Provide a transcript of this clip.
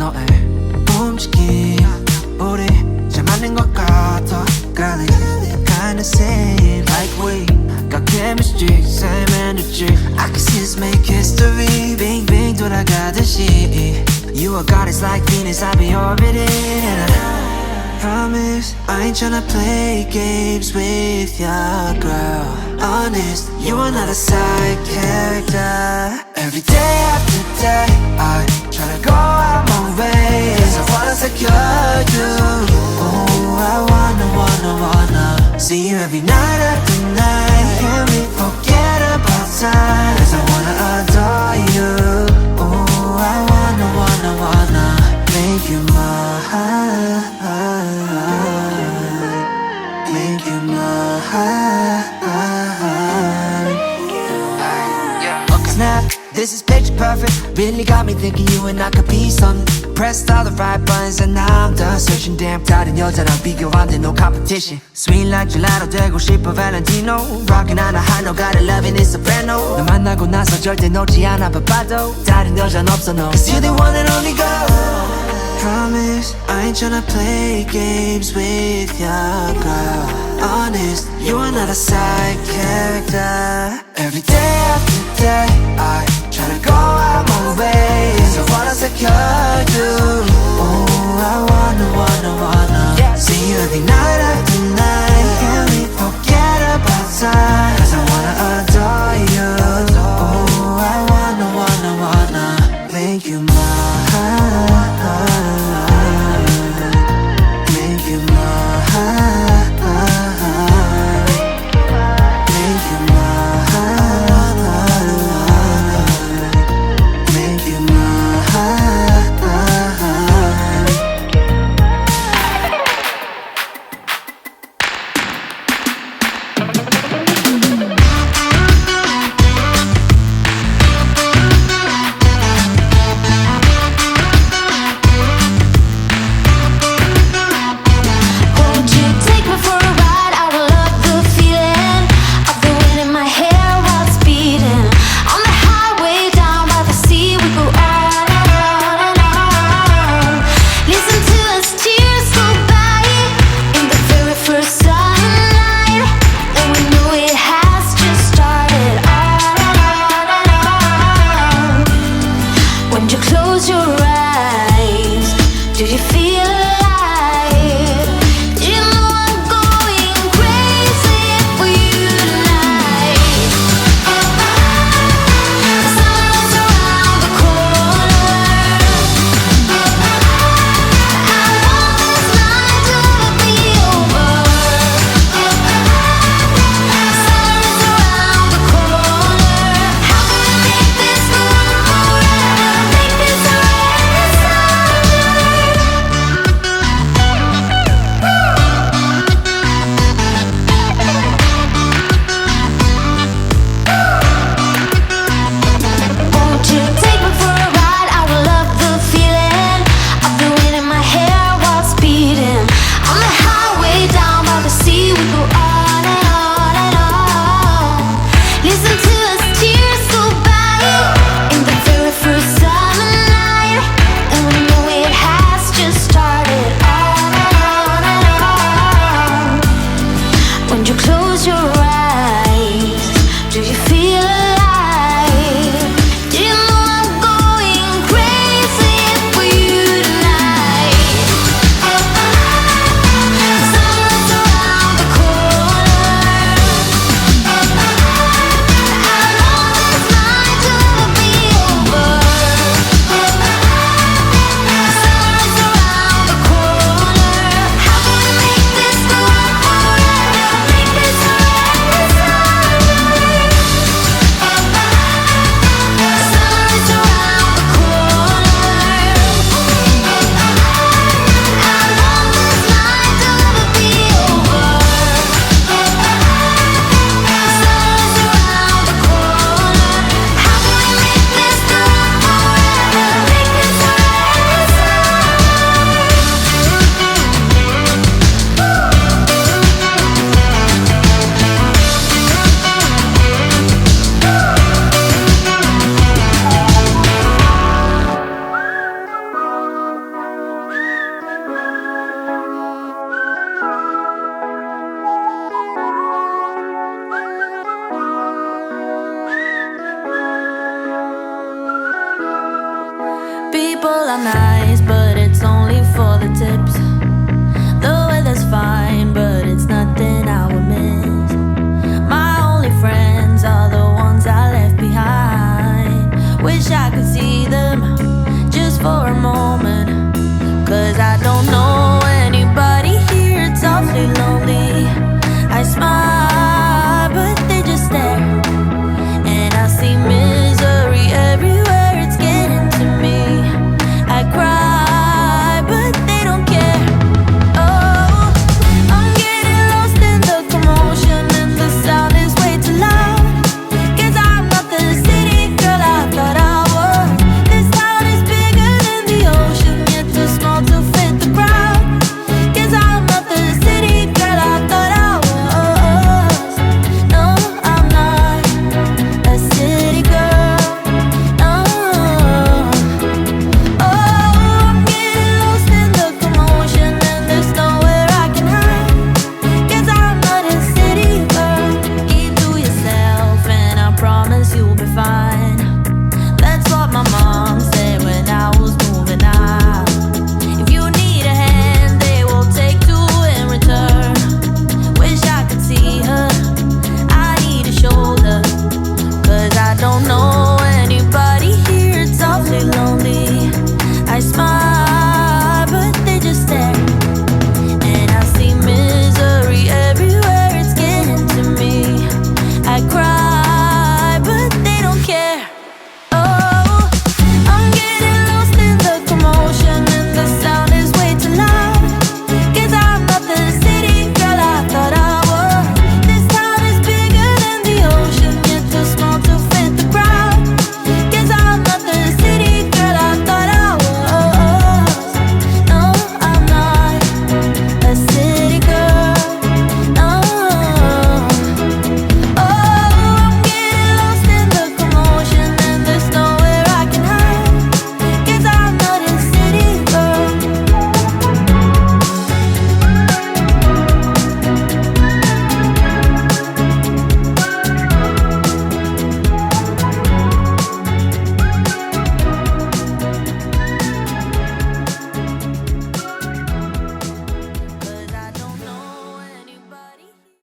너의 움직임 우리 잘 맞는 것 같아 girl kinda seem like we got chemistry same energy I can see us make history 빙빙 돌아가듯이 You are goddess like Venus I'll be orbiting Promise, I ain't tryna play games with ya, girl. Honest, you are not a side character. Every day after day, I tryna go out my way. 'Cause I wanna secure you. Oh, I wanna see you every night after night. Can we forget about time? 'Cause I wanna adore you. Oh, I wanna make you mine. Make you mine. Snap, this is picture perfect. Really got me thinking you and I could be something. Pressed all the right buttons and now I'm done searching. Damn 다른 여자랑 비교 안 돼 no competition. Sweet like gelato 되고 싶어 Valentino. Rockin' on a high note got a loving it's soprano. 너 만나고 나서 절대 놓지 않아 바빠도 다른 여자는 없어 no. 'Cause you're the one and only girl. Promise, I ain't tryna play games with ya, girl. Honest, you are not a side character. Every day after day, I tryna go out my way. 'Cause I wanna secure you. Oh, I wanna see you every night after night. Can we forget about time? 'Cause I wanna adore you. Oh, I wanna make you mine. shy, cause